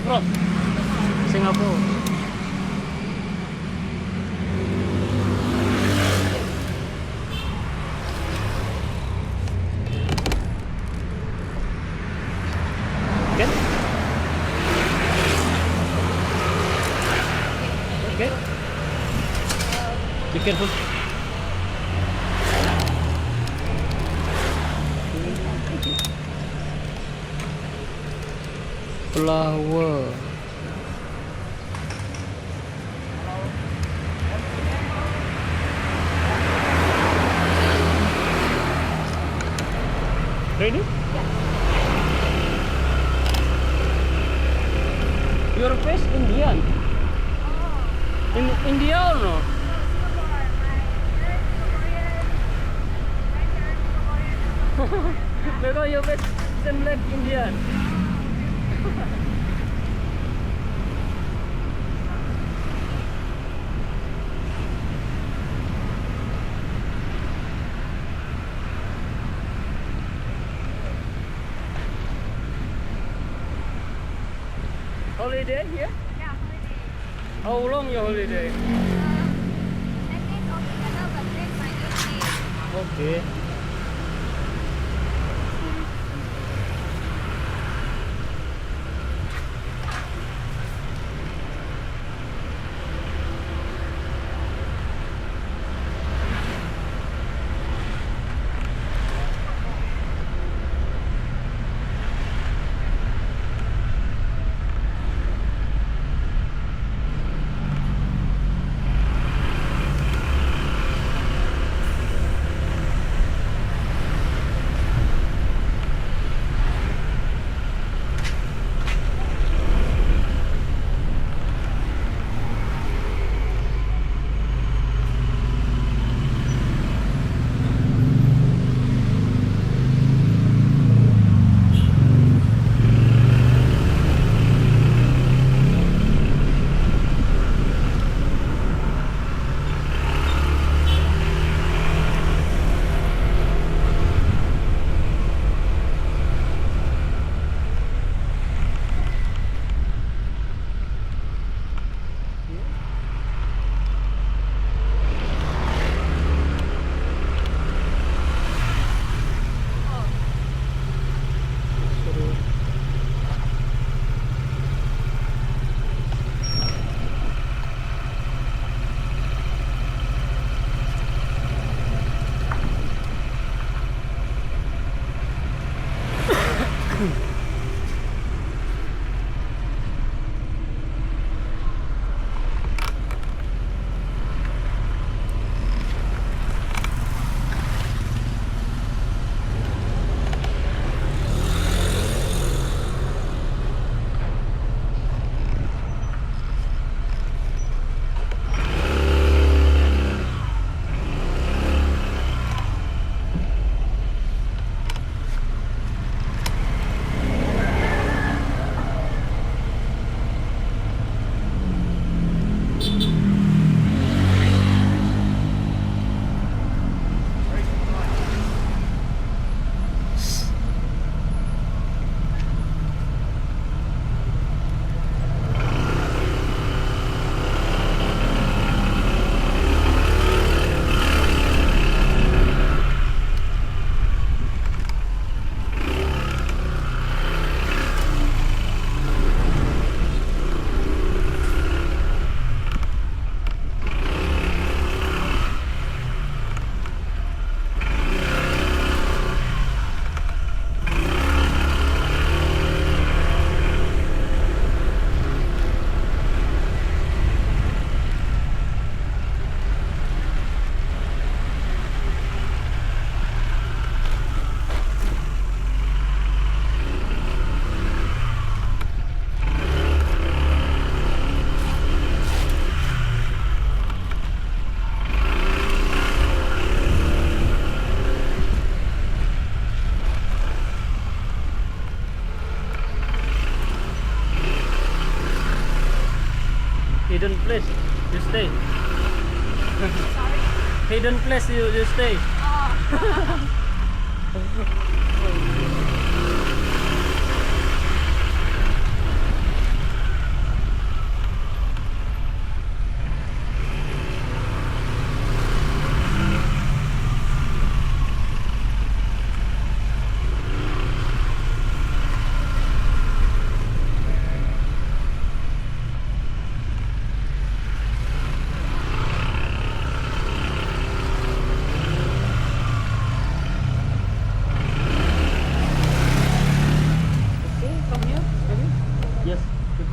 from? Singapore. Okay. Okay. Be careful. Flower. Ready? Yeah. Your face Indian. Oh. In India or no? No, Singapore. My parents Singaporean. My parents Singaporean. Because your face seem like Indian. Holiday here? Yeah, holiday. How long your holiday? 10 days altogether, but this my 8 days. Okay. Hidden place, you stay. Sorry? Hidden place, you stay. Oh.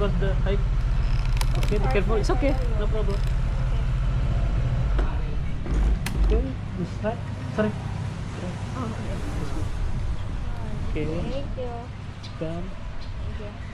because the height. Okay, be careful. It's okay. No problem. Okay, this side. Sorry. Oh, okay. Okay. Thank you. Done. Thank you.